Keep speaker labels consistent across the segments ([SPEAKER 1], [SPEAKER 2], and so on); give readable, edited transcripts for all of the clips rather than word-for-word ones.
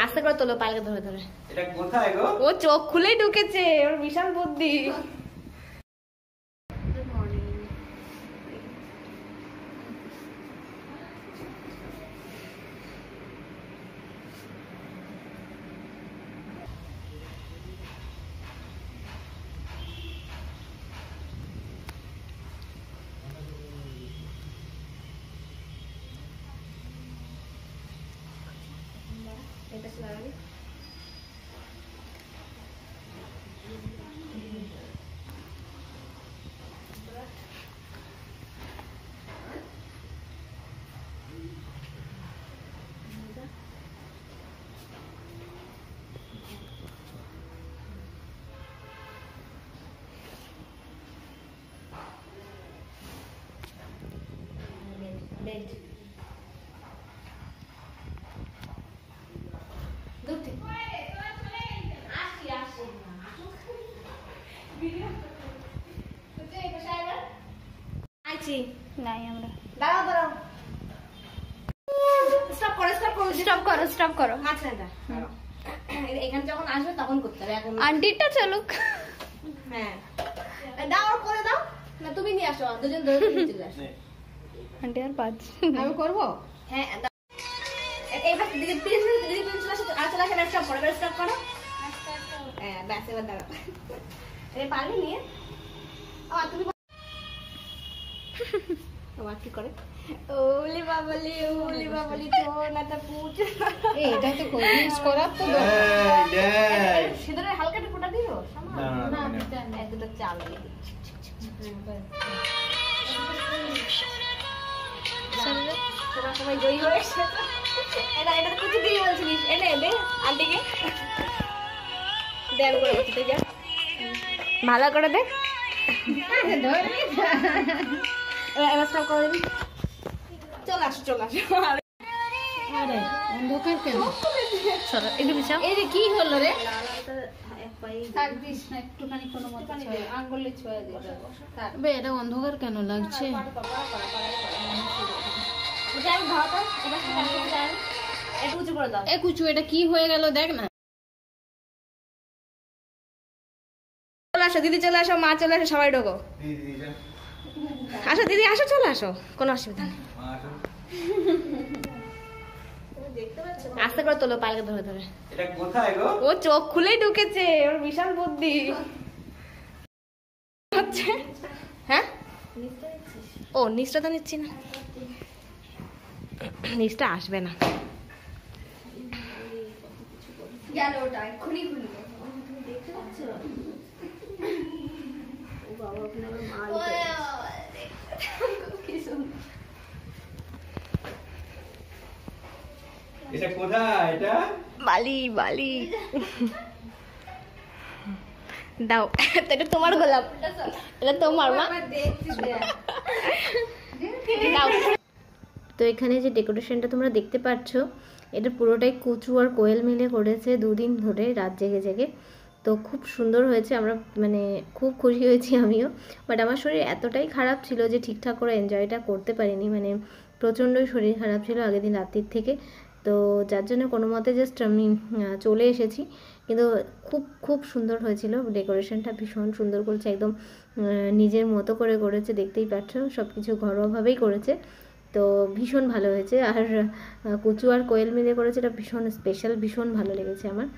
[SPEAKER 1] আস্তে করে তোলো, পালকে ধরে ধরে।
[SPEAKER 2] এটা কোথায় গো?
[SPEAKER 1] ও চোখ খুলেই ঢুকেছে, ওর বিশাল বুদ্ধি। বেল্ট দুটি
[SPEAKER 3] নাই আমরা।
[SPEAKER 1] দাঁড়াও দাঁড়াও,
[SPEAKER 3] স্টপ করো।
[SPEAKER 1] মাঝখানটা এখানে যখন আসবে তখন করতে হবে। এখন
[SPEAKER 3] আন্টিটা চলুক।
[SPEAKER 1] হ্যাঁ দাও, করে দাও না, তুমি নিয়ে আসো, দুজন ধরে চলে আসো।
[SPEAKER 3] আন্টি আর পাঁচ
[SPEAKER 1] আমি করবো। হ্যাঁ এইবার দিদি প্লিজ চলে আসো, আর চলে আসো, স্টপ করো, স্টপ করো। হ্যাঁ ব্যাস, এবার দাঁড়াও। এবার পারবি নিয়ে তুমি তোমার কি করে ওলি বাবলি ছোনাটা পুচ। এটা তো কোভিড করার তো সিঁদুরের হালকা একটু ফোঁটা দিও না, দুটো চাল দিয়ে সবাই জয়ী হয়েছে। এটা কিছু দিয়ে বলছিলিস, এনে দে আন্টিকে দেন করে বলছি, যা ভালো করে দে। চলে আসো চলে আসো।
[SPEAKER 3] আরে অন্ধকার কেন?
[SPEAKER 1] চলো একটু বিছাও।
[SPEAKER 3] এই যে কি হলো রে? থাক দিস না, একটুখানি কোনো মতো আঙ্গুলে ছোঁয়া দিয়ে বে। এটা অন্ধকার কেন লাগছে? এ কুচু, এটা কি হয়ে গেল দেখ না।
[SPEAKER 1] চলে আসো দিদি, চলে আসো, মা চলে আসো, সবাই ঢোকো। আসো দিদি, আসো, চলে আসো, কোনো অসুবিধা নেই। আস্তে করে তোলো, পালকে ধরে ধরে।
[SPEAKER 2] এটা কোথায় গো?
[SPEAKER 1] ও চোখ খুলেই ঢুকেছে, ওর বিশাল বুদ্ধি। হ্যাঁ ও নিচটা তো নিচ্ছি না, নিচটা আসবে না। গেল ওটা এক্ষুনি খুলি। দেখতে পাচ্ছ ও বাবা, ওখানে আবার মাল কি সুন্দর।
[SPEAKER 2] এটা কোথায়? এটা
[SPEAKER 1] বালি দাও, এটা তোমার গোলাপ, এটা তোমার মা দাও। তো এখানে যে ডেকোরেশনটা তোমরা দেখতে পাচ্ছ, এটা পুরোটাই কুচু আর কোয়েল মিলে করেছে দুদিন ধরে, রাত জেগে জেগে। তো খুব সুন্দর হয়েছে, আমরা মানে খুব খুশি হয়েছি আমিও। বাট আমার শরীর এতটাই খারাপ ছিল যে ঠিকঠাক করে এনজয়টা করতে পারিনি, মানে প্রচণ্ডই শরীর খারাপ ছিল আগের দিন রাত্রির থেকে। তো যার জন্য কোনো মতে জাস্ট আমি চলে এসেছি। কিন্তু খুব খুব সুন্দর হয়েছিল, ডেকোরেশনটা ভীষণ সুন্দর করেছে, একদম নিজের মতো করে করেছে, দেখতেই পাচ্ছ সব কিছু ঘরোয়াভাবেই করেছে। তো ভীষণ ভালো হয়েছে, আর কুচু আর কোয়েল মিলে করেছে, এটা ভীষণ স্পেশাল, ভীষণ ভালো লেগেছে আমার।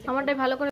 [SPEAKER 1] আমারটাই ভালো করে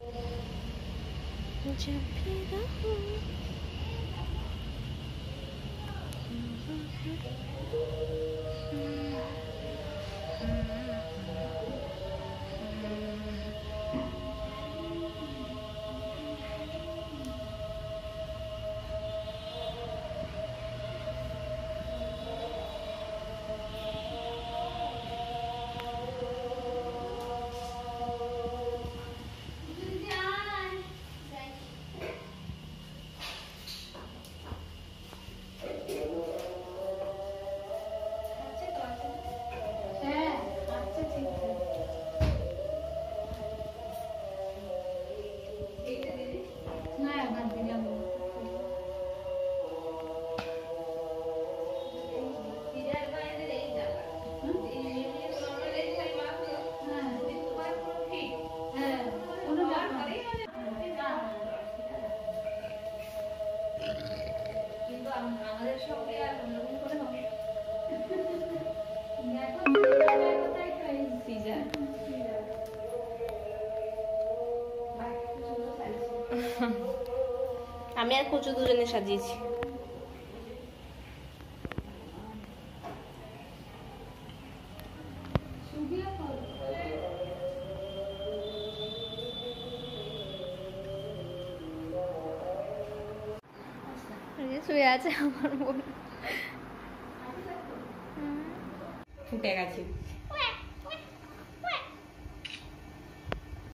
[SPEAKER 1] আমি আর কচু দুজনে সাজিয়েছি। শুয়ে আছে আমার বোন, ফুটে গেছে।